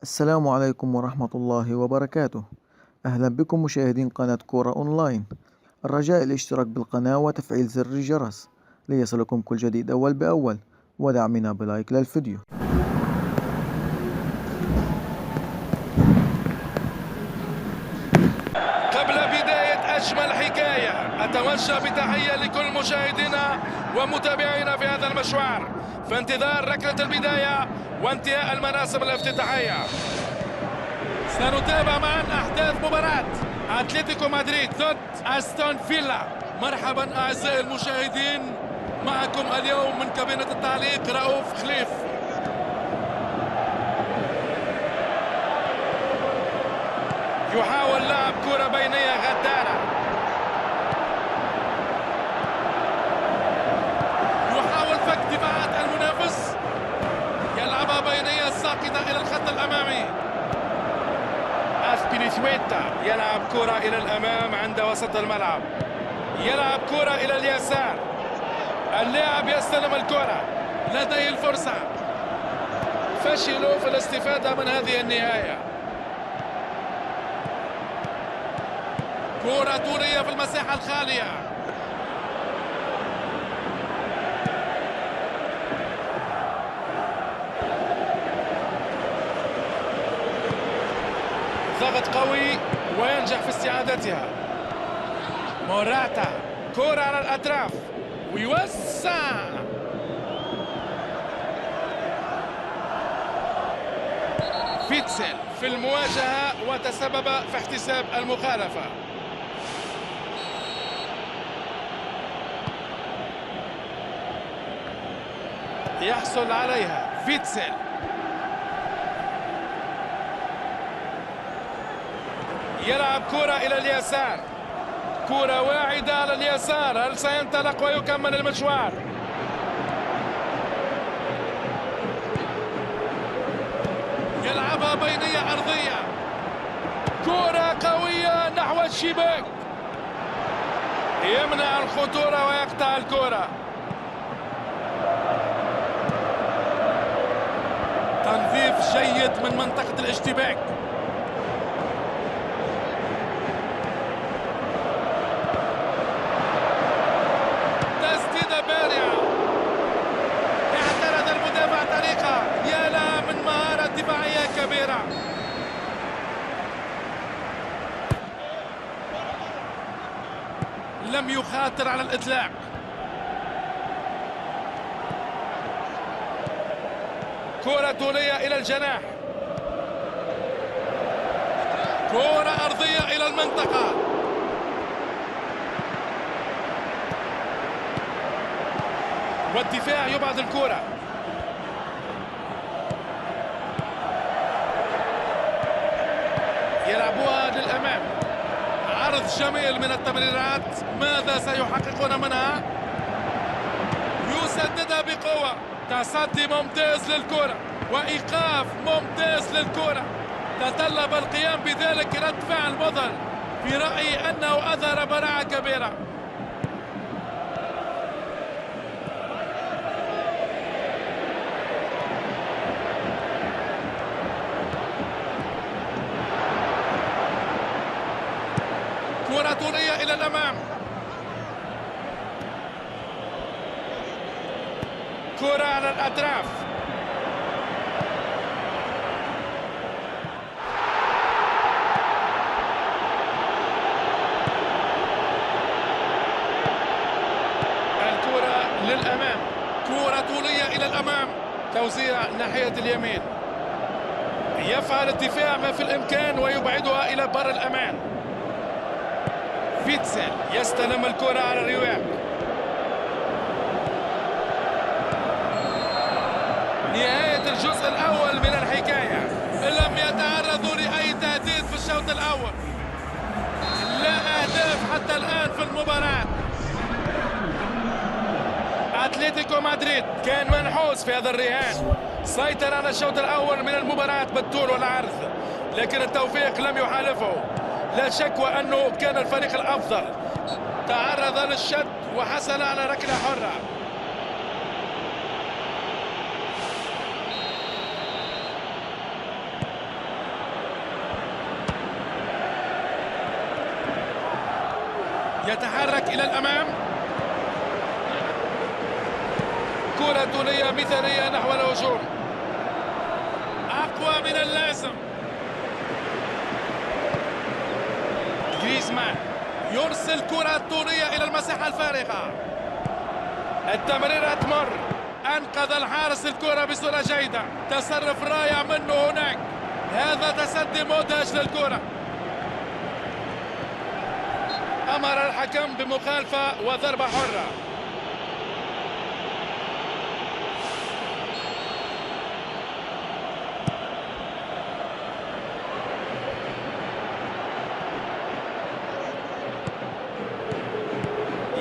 السلام عليكم ورحمة الله وبركاته. أهلا بكم مشاهدين قناة كورة أونلاين. الرجاء الاشتراك بالقناة وتفعيل زر الجرس ليصلكم كل جديد أول بأول، ودعمنا بلايك للفيديو. قبل بداية أجمل حكاية أتوجه بتحية لكل مشاهدينا ومتابعينا في هذا المشوار في انتظار ركلة البداية وانتهاء المراسم الافتتاحية. سنتابع معا أحداث مباراة أتلتيكو مدريد ضد أستون فيلا. مرحبا أعزائي المشاهدين، معكم اليوم من كابينة التعليق رؤوف خليف. يحاول لعب كرة بينية غدارة، يحاول فك دفاعات المنافس، يلعبها بينية ساقطة إلى الخط الأمامي. أسبيليتويتا يلعب كرة إلى الأمام عند وسط الملعب، يلعب كرة إلى اليسار، اللاعب يستلم الكرة، لديه الفرصة، فشلوا في الاستفادة من هذه النهاية. كرة طولية في المساحة الخالية، ضغط قوي وينجح في استعادتها. موراتا، كرة على الأطراف ويوسع، فيتسل في المواجهة وتسبب في احتساب المخالفة. يحصل عليها فيتسل، يلعب كرة إلى اليسار، كرة واعدة على اليسار، هل سينطلق ويكمل المشوار؟ يلعبها بينية أرضية، كرة قوية نحو الشباك، يمنع الخطورة ويقطع الكرة. تنظيف جيد من منطقة الاشتباك، تسديدة بارعة، اعترض المدافع طريقة، يا لها من مهارة دفاعية كبيرة. لم يخاطر على الإطلاق، كرة طولية إلى الجناح، كرة أرضية إلى المنطقة، والدفاع يبعد الكرة. يلعبوها للأمام، عرض جميل من التمريرات، ماذا سيحققون منها؟ يسددها بقوة، تصدي ممتاز للكرة وإيقاف ممتاز للكرة، تطلب القيام بذلك رد فعل مضل، في رأيي أنه أظهر براعة كبيرة. كرة طولية إلى الأمام، كرة على الأطراف، الكرة للأمام، كرة طولية إلى الأمام، توزيع ناحية اليمين، يفعل الدفاع ما في الإمكان ويبعدها إلى بر الأمان. فيتسل يستلم الكرة على الرواق، نهاية الجزء الأول من الحكاية، لم يتعرضوا لأي تهديد في الشوط الأول، لا أهداف حتى الآن في المباراة. أتلتيكو مدريد كان منحوس في هذا الرهان، سيطر على الشوط الأول من المباراة بالطول والعرض، لكن التوفيق لم يحالفه. لا شك وأنه كان الفريق الأفضل، تعرض للشد وحصل على ركلة حرة. يتحرك إلى الأمام. كرة طولية مثالية نحو الهجوم، أقوى من اللازم. جريزمان يرسل كرة طولية إلى المساحة الفارغة. التمريرة تمر، أنقذ الحارس الكرة بصورة جيدة. تصرف رائع منه هناك، هذا تصدي مدهش للكرة. أمر الحكم بمخالفة وضربة حرة.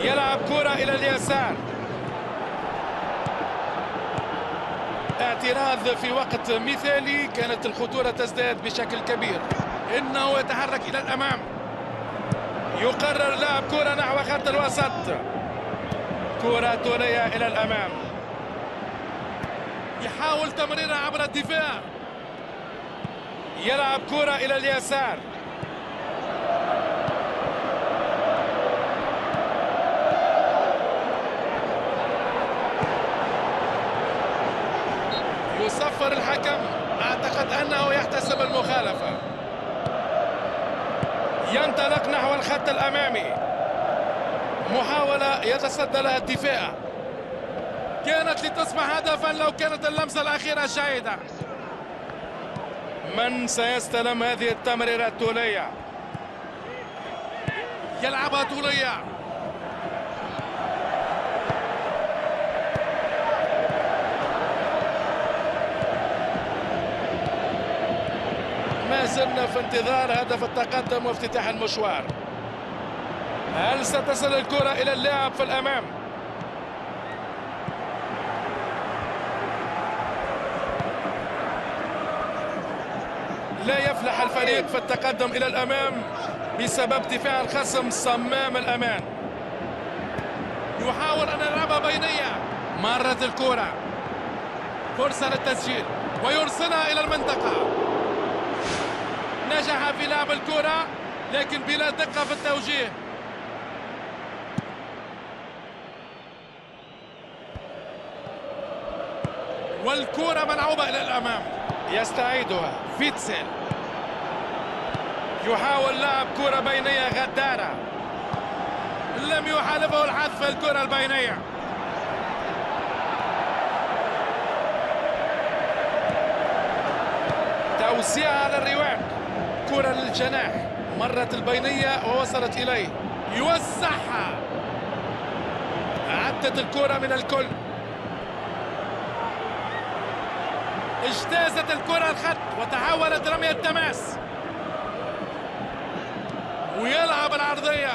يلعب كرة إلى اليسار. اعتراض في وقت مثالي، كانت الخطورة تزداد بشكل كبير. إنه يتحرك إلى الأمام. يقرر لعب كرة نحو خط الوسط. كرة طولية إلى الأمام. يحاول تمريرها عبر الدفاع. يلعب كرة إلى اليسار. يصفر الحكم، أعتقد أنه يحتسب المخالفة. ينطلق نحو الخط الأمامي، محاولة يتصدى لها الدفاع. كانت لتصبح هدفا لو كانت اللمسة الأخيرة جيدة. من سيستلم هذه التمريرة الطولية؟ يلعبها طولية. ما زلنا في انتظار هدف التقدم وافتتاح المشوار. هل ستصل الكرة إلى اللاعب في الأمام؟ لا يفلح الفريق في التقدم إلى الأمام بسبب دفاع الخصم صمام الأمان. يحاول أن يلعبها بينية. مرت الكرة، فرصة للتسجيل ويرسلها إلى المنطقة. نجح في لعب الكرة لكن بلا دقة في التوجيه. والكرة ملعوبة إلى الأمام. يستعيدها فيتسل. يحاول لعب كرة بينية غدارة، لم يحالفه الحظ في الكرة البينية. توسيع على الرواق. كرة للجناح، مرت البينية ووصلت إليه. يوزعها، عدت الكرة من الكل. اجتازت الكرة الخط وتحولت رمية تماس. ويلعب العرضية،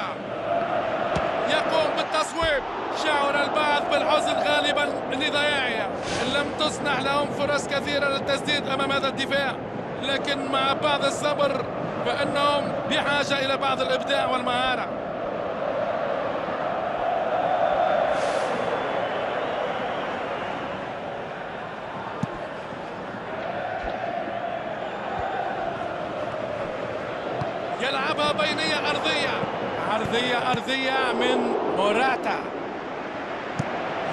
يقوم بالتصويب. شعر البعض بالحزن غالبا لضياعها. لم تصنع لهم فرص كثيرة للتسديد أمام هذا الدفاع، لكن مع بعض الصبر فإنهم بحاجة إلى بعض الإبداع والمهارة. يلعبها بينية أرضية، أرضية من موراتا.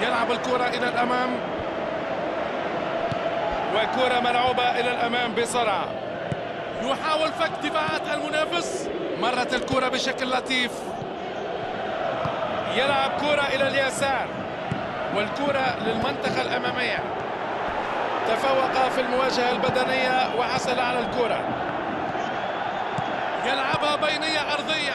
يلعب الكرة إلى الأمام، وكرة ملعوبة إلى الأمام بسرعة. يحاول فك دفاعات المنافس. مرت الكرة بشكل لطيف. يلعب كرة إلى اليسار، والكرة للمنطقة الأمامية. تفوق في المواجهة البدنية وحصل على الكرة. يلعبها بينية أرضية.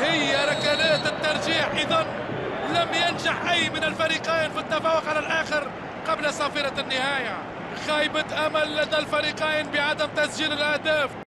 هي ركلات الترجيح. إذن لم ينجح أي من الفريقين في التفوق على الآخر قبل صافرة النهاية. خيبة أمل لدى الفريقين بعدم تسجيل الأهداف.